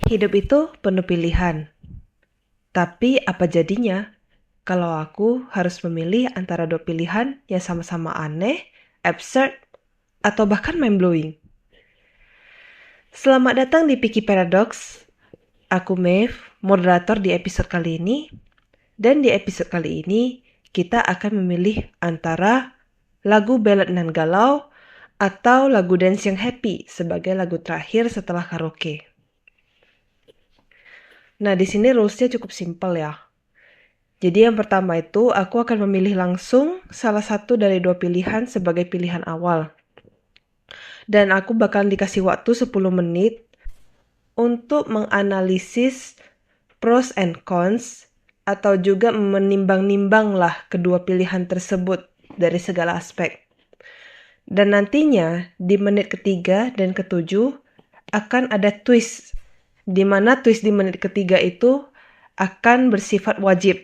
Hidup itu penuh pilihan. Tapi apa jadinya kalau aku harus memilih antara dua pilihan yang sama-sama aneh, absurd, atau bahkan mind-blowing? Selamat datang di Picky Paradox. Aku Maeve, moderator di episode kali ini. Dan di episode kali ini, kita akan memilih antara lagu ballad nan galau atau lagu dance yang happy sebagai lagu terakhir setelah karaoke. Nah, di sini rules-nya cukup simpel ya. Jadi yang pertama itu aku akan memilih langsung salah satu dari dua pilihan sebagai pilihan awal. Dan aku bakal dikasih waktu 10 menit untuk menganalisis pros and cons atau juga menimbang-nimbang lah kedua pilihan tersebut dari segala aspek. Dan nantinya di menit ketiga dan ketujuh akan ada twist, di mana twist di menit ketiga itu akan bersifat wajib.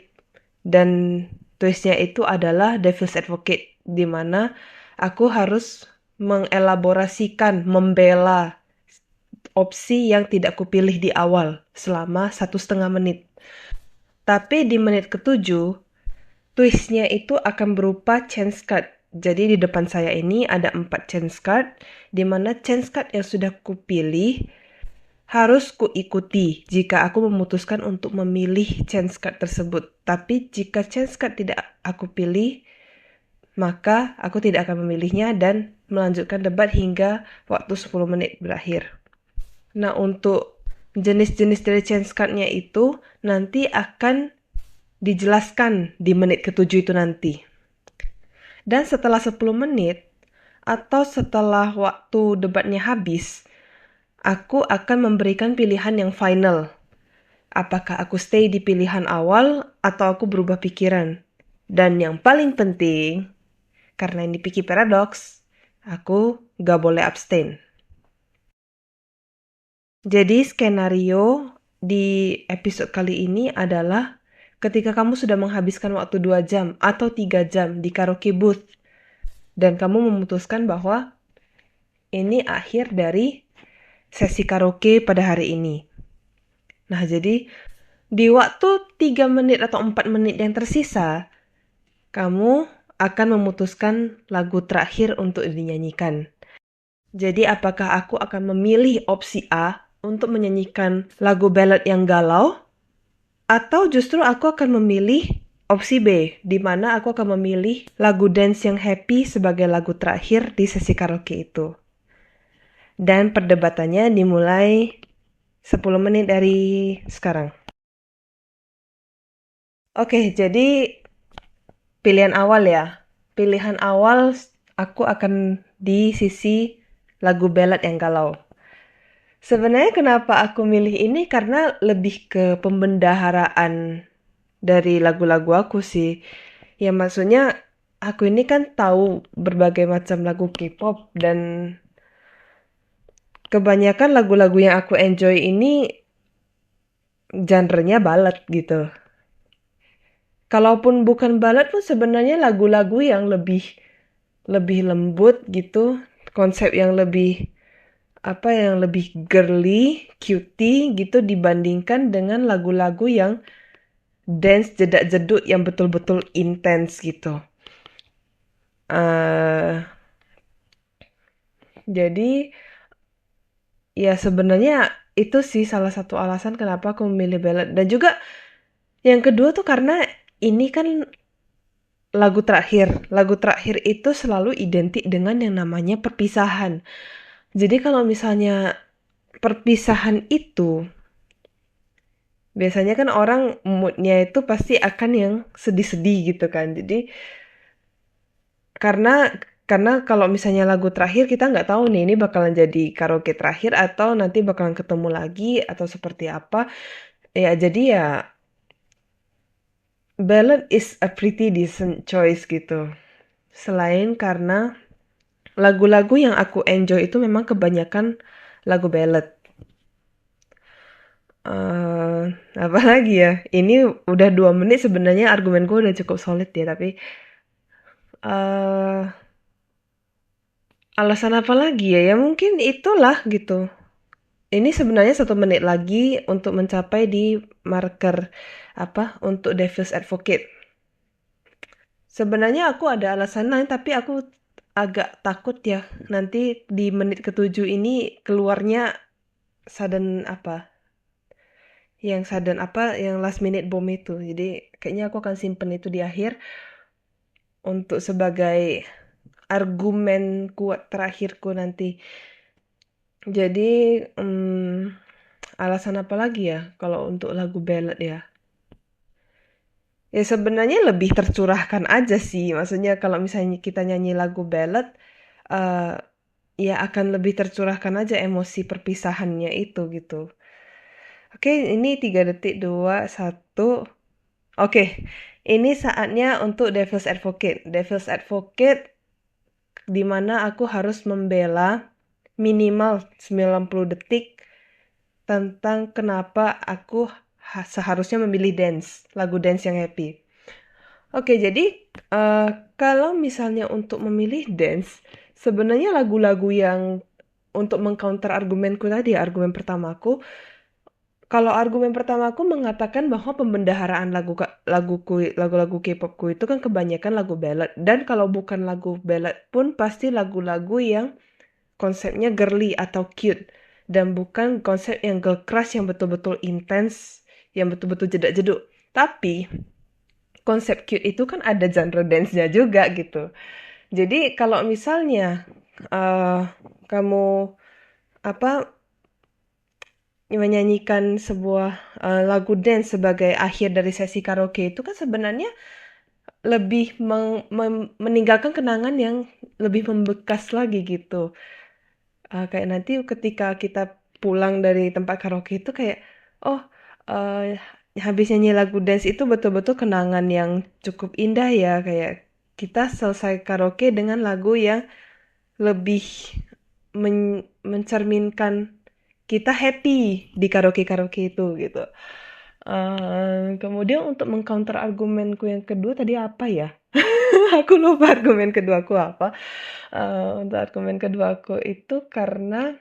Dan twistnya itu adalah Devil's Advocate, di mana aku harus mengelaborasikan, membela opsi yang tidak kupilih di awal selama 1,5 menit. Tapi di menit ketujuh, twistnya itu akan berupa chance card. Jadi di depan saya ini ada 4 chance card, di mana chance card yang sudah kupilih harus kuikuti jika aku memutuskan untuk memilih chance card tersebut. Tapi jika chance card tidak aku pilih, maka aku tidak akan memilihnya dan melanjutkan debat hingga waktu 10 menit berakhir. Nah, untuk jenis-jenis dari chance card-nya itu nanti akan dijelaskan di menit ketujuh itu nanti. Dan setelah 10 menit atau setelah waktu debatnya habis, aku akan memberikan pilihan yang final. Apakah aku stay di pilihan awal atau aku berubah pikiran? Dan yang paling penting, karena ini Picky Paradox, aku gak boleh abstain. Jadi skenario di episode kali ini adalah ketika kamu sudah menghabiskan waktu 2 jam atau 3 jam di karaoke booth dan kamu memutuskan bahwa ini akhir dari sesi karaoke pada hari ini. Nah, jadi di waktu 3 menit atau 4 menit yang tersisa, kamu akan memutuskan lagu terakhir untuk dinyanyikan. Jadi apakah aku akan memilih opsi A untuk menyanyikan lagu ballad yang galau, atau justru aku akan memilih opsi B, di mana aku akan memilih lagu dance yang happy sebagai lagu terakhir di sesi karaoke itu. Dan perdebatannya dimulai 10 menit dari sekarang. Oke, jadi pilihan awal ya. Pilihan awal aku akan di sisi lagu ballad yang galau. Sebenarnya kenapa aku milih ini karena lebih ke pembendaharaan dari lagu-lagu aku sih. Ya maksudnya aku ini kan tahu berbagai macam lagu K-pop dan kebanyakan lagu-lagu yang aku enjoy ini genre-nya ballad gitu. Kalaupun bukan ballad pun sebenarnya lagu-lagu yang lebih lembut gitu, konsep yang lebih yang lebih girly, cutie gitu dibandingkan dengan lagu-lagu yang dance jedak-jeduk yang betul-betul intens gitu. Jadi ya sebenarnya itu sih salah satu alasan kenapa aku memilih ballad. Dan juga yang kedua tuh karena ini kan lagu terakhir. Lagu terakhir itu selalu identik dengan yang namanya perpisahan. Jadi kalau misalnya perpisahan itu, biasanya kan orang moodnya itu pasti akan yang sedih-sedih gitu kan. Jadi karena kalau misalnya lagu terakhir kita nggak tahu nih ini bakalan jadi karaoke terakhir atau nanti bakalan ketemu lagi atau seperti apa. Ya jadi ya ballad is a pretty decent choice gitu. Selain karena lagu-lagu yang aku enjoy itu memang kebanyakan lagu ballad. Apa lagi ya? Ini udah 2 menit sebenarnya argumen gue udah cukup solid ya, tapi uh, alasan apa lagi ya? Ya mungkin itulah gitu. Ini sebenarnya 1 menit lagi untuk mencapai di marker untuk Devil's Advocate. Sebenarnya aku ada alasan lain, tapi aku agak takut ya. Nanti di menit ke-7 ini keluarnya sudden yang last minute bomb itu. Jadi kayaknya aku akan simpen itu di akhir untuk sebagai argumen kuat terakhirku nanti. Jadi, alasan apa lagi ya kalau untuk lagu ballad ya? Ya sebenarnya lebih tercurahkan aja sih. Maksudnya kalau misalnya kita nyanyi lagu ballad, eee, ya akan lebih tercurahkan aja emosi perpisahannya itu gitu. Oke, ini 3 detik, 2, 1. Oke, ini saatnya untuk Devil's Advocate. Devil's Advocate di mana aku harus membela minimal 90 detik tentang kenapa aku seharusnya memilih lagu dance yang happy. Oke, jadi kalau misalnya untuk memilih dance, sebenarnya lagu-lagu yang untuk mengcounter argumenku tadi, argumen pertamaku, kalau argumen pertamaku mengatakan bahwa pembendaharaan lagu-lagu K-popku itu kan kebanyakan lagu ballad, dan kalau bukan lagu ballad pun pasti lagu-lagu yang konsepnya girly atau cute, dan bukan konsep yang girl crush yang betul-betul intens, yang betul-betul jedak-jeduk. Tapi konsep cute itu kan ada genre dance-nya juga gitu. Jadi kalau misalnya uh, kamu apa menyanyikan sebuah lagu dance sebagai akhir dari sesi karaoke itu kan sebenarnya lebih meninggalkan kenangan yang lebih membekas lagi gitu. Kayak nanti ketika kita pulang dari tempat karaoke itu kayak, oh, eee, habis nyanyi lagu dance itu betul-betul kenangan yang cukup indah ya, kayak kita selesai karaoke dengan lagu yang lebih mencerminkan kita happy di karaoke-karaoke itu, gitu. Kemudian untuk meng-counter argumenku yang kedua tadi apa ya? Aku lupa argumen keduaku apa. Untuk argumen keduaku itu karena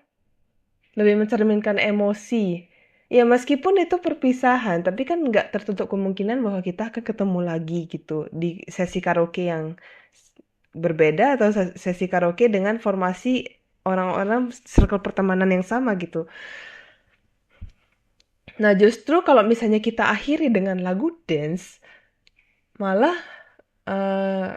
lebih mencerminkan emosi. Ya meskipun itu perpisahan, tapi kan nggak tertutup kemungkinan bahwa kita akan ketemu lagi gitu di sesi karaoke yang berbeda atau sesi karaoke dengan formasi orang-orang circle pertemanan yang sama gitu. Nah justru kalau misalnya kita akhiri dengan lagu dance, malah eh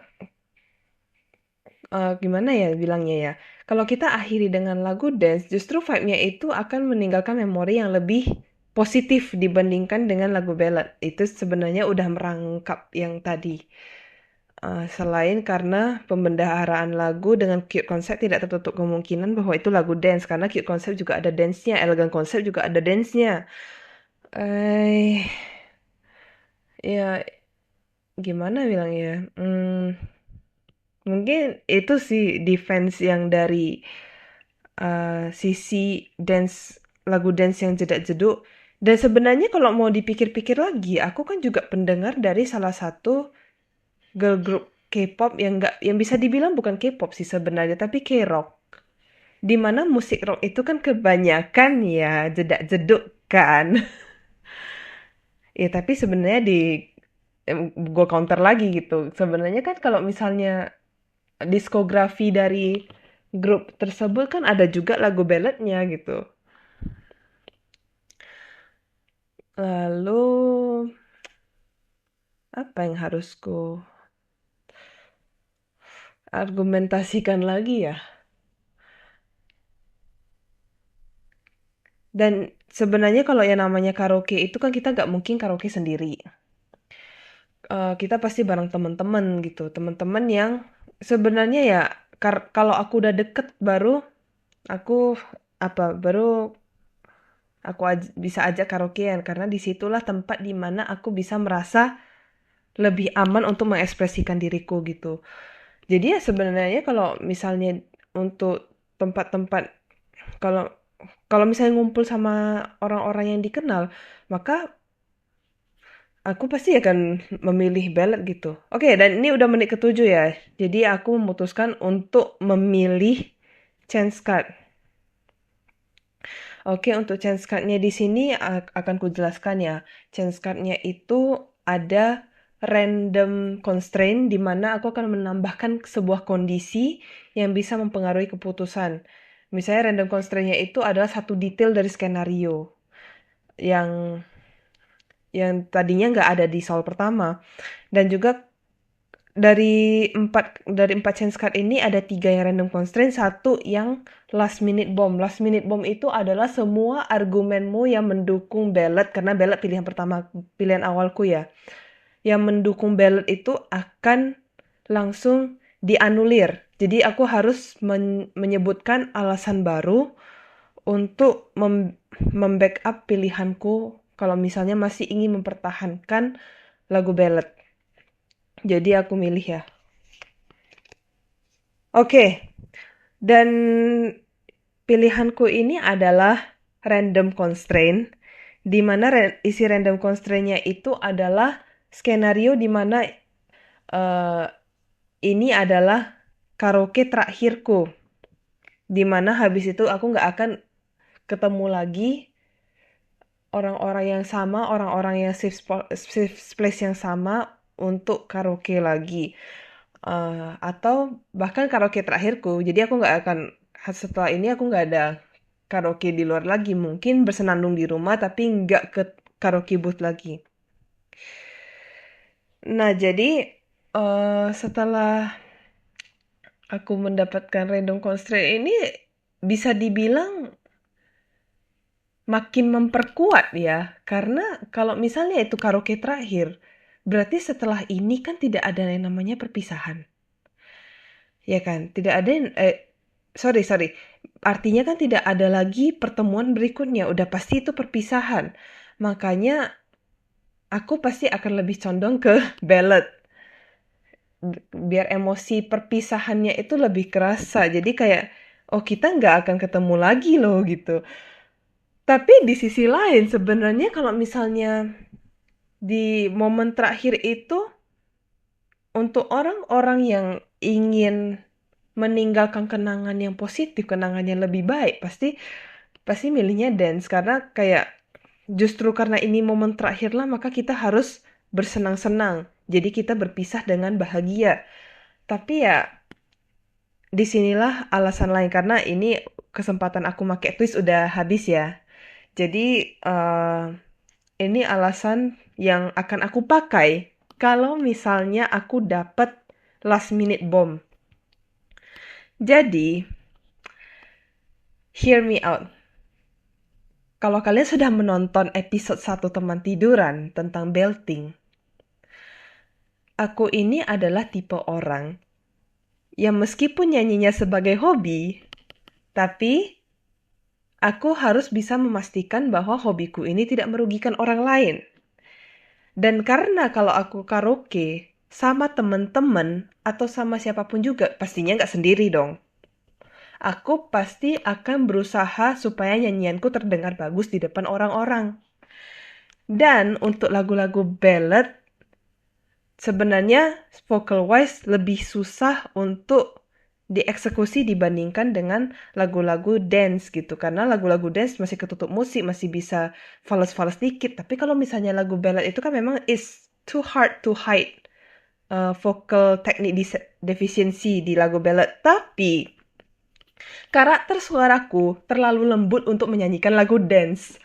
gimana ya bilangnya ya, kalau kita akhiri dengan lagu dance, justru vibe-nya itu akan meninggalkan memori yang lebih positif dibandingkan dengan lagu ballad. Itu sebenarnya udah merangkap yang tadi. Selain karena pembendaharaan lagu dengan cute konsep tidak tertutup kemungkinan bahwa itu lagu dance, karena cute konsep juga ada dance-nya, elegan konsep juga ada dance-nya. Eh, ya gimana bilangnya, mungkin itu sih defense yang dari sisi lagu dance yang jedak-jeduk. Dan sebenarnya kalau mau dipikir-pikir lagi, aku kan juga pendengar dari salah satu girl group K-pop yang bisa dibilang bukan K-pop sih sebenarnya, tapi K-rock. Di mana musik rock itu kan kebanyakan ya jedak-jeduk kan. Ya tapi sebenarnya gue counter lagi gitu. Sebenarnya kan kalau misalnya diskografi dari grup tersebut kan ada juga lagu balladnya gitu. Lalu apa yang harus ku argumentasikan lagi ya? Dan sebenarnya kalau yang namanya karaoke itu kan kita nggak mungkin karaoke sendiri. Kita pasti bareng teman-teman gitu. Teman-teman yang sebenarnya ya kalau aku udah deket aku baru bisa ajak karaokean karena disitulah tempat dimana aku bisa merasa lebih aman untuk mengekspresikan diriku gitu. Jadi ya sebenarnya kalau misalnya untuk tempat-tempat kalau kalau misalnya ngumpul sama orang-orang yang dikenal, maka aku pasti akan memilih ballad gitu. Oke, dan ini udah menit ke-7 ya. Jadi aku memutuskan untuk memilih chance card. Oke, untuk chance card-nya di sini akan kujelaskan ya. Chance card-nya itu ada random constraint di mana aku akan menambahkan sebuah kondisi yang bisa mempengaruhi keputusan. Misalnya random constraint-nya itu adalah satu detail dari skenario yang tadinya nggak ada di soal pertama. Dan juga dari empat chance card ini ada 3 yang random constraint, satu yang last minute bomb. Last minute bomb itu adalah semua argumenmu yang mendukung ballot, karena ballot pilihan awalku ya. Yang mendukung ballot itu akan langsung dianulir. Jadi aku harus menyebutkan alasan baru untuk membackup pilihanku kalau misalnya masih ingin mempertahankan lagu ballad. Jadi aku milih ya. Oke, dan pilihanku ini adalah random constraint, di mana isi random constraint-nya itu adalah skenario di mana ini adalah karaoke terakhirku, di mana habis itu aku nggak akan ketemu lagi orang-orang yang sama, orang-orang yang safe place yang sama untuk karaoke lagi. Atau bahkan karaoke terakhirku. Jadi aku nggak akan, setelah ini aku nggak ada karaoke di luar lagi. Mungkin bersenandung di rumah tapi nggak ke karaoke booth lagi. Nah, jadi setelah aku mendapatkan random constraint ini, bisa dibilang makin memperkuat ya. Karena kalau misalnya itu karaoke terakhir, berarti setelah ini kan tidak ada yang namanya perpisahan. Ya kan? Tidak ada yang, sorry. Artinya kan tidak ada lagi pertemuan berikutnya. Udah pasti itu perpisahan. Makanya aku pasti akan lebih condong ke ballad. Biar emosi perpisahannya itu lebih kerasa. Jadi kayak, oh kita nggak akan ketemu lagi loh gitu. Tapi di sisi lain sebenarnya kalau misalnya di momen terakhir itu, untuk orang-orang yang ingin meninggalkan kenangan yang positif, kenangan yang lebih baik, pasti milihnya dance. Karena kayak justru karena ini momen terakhir lah, maka kita harus bersenang-senang. Jadi kita berpisah dengan bahagia. Tapi ya disinilah alasan lain, karena ini kesempatan aku pakai twist udah habis ya. Jadi ini alasan yang akan aku pakai kalau misalnya aku dapat last minute bomb. Jadi, hear me out. Kalau kalian sudah menonton episode 1 Teman Tiduran tentang belting, aku ini adalah tipe orang yang meskipun nyanyinya sebagai hobi, tapi aku harus bisa memastikan bahwa hobiku ini tidak merugikan orang lain. Dan karena kalau aku karaoke sama temen-temen atau sama siapapun juga, pastinya nggak sendiri dong. Aku pasti akan berusaha supaya nyanyianku terdengar bagus di depan orang-orang. Dan untuk lagu-lagu ballad, sebenarnya vocal wise lebih susah untuk dieksekusi dibandingkan dengan lagu-lagu dance gitu. Karena lagu-lagu dance masih ketutup musik, masih bisa fals-fals dikit. Tapi kalau misalnya lagu ballad itu kan memang is too hard to hide vocal teknik deficiency di lagu ballad. Tapi karakter suaraku terlalu lembut untuk menyanyikan lagu dance.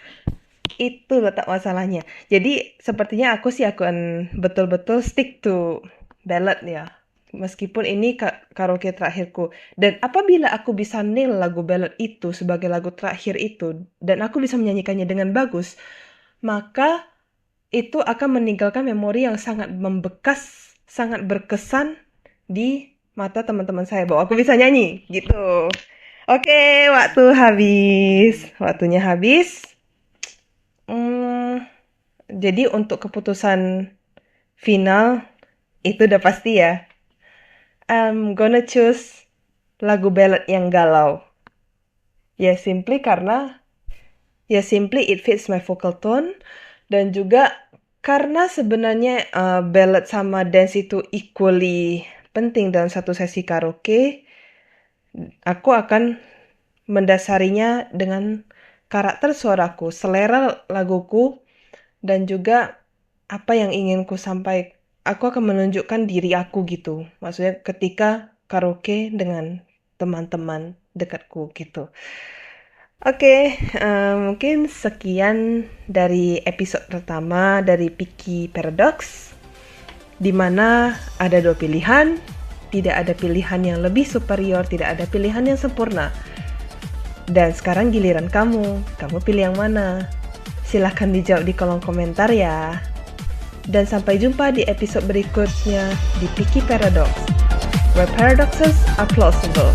Itu letak masalahnya. Jadi sepertinya aku akan betul-betul stick to ballad ya. Meskipun ini karaoke terakhirku. Dan apabila aku bisa nail lagu ballad itu sebagai lagu terakhir itu, dan aku bisa menyanyikannya dengan bagus, maka itu akan meninggalkan memori yang sangat membekas, sangat berkesan di mata teman-teman saya bahwa aku bisa nyanyi gitu. Oke, waktunya habis. Jadi untuk keputusan final itu udah pasti ya. I'm gonna choose lagu ballad yang galau. Ya simply it fits my vocal tone, dan juga karena sebenarnya ballad sama dance itu equally penting dalam satu sesi karaoke. Aku akan mendasarinya dengan karakter suaraku, selera laguku, dan juga apa yang ingin ku sampaikan. Aku akan menunjukkan diri aku gitu. Maksudnya ketika karaoke dengan teman-teman dekatku gitu. Oke, mungkin sekian dari episode pertama dari Picky Paradox, di mana ada 2 pilihan, tidak ada pilihan yang lebih superior, tidak ada pilihan yang sempurna. Dan sekarang giliran kamu pilih yang mana? Silahkan dijawab di kolom komentar ya. Dan sampai jumpa di episode berikutnya di Picky Paradox, where paradoxes are plausible.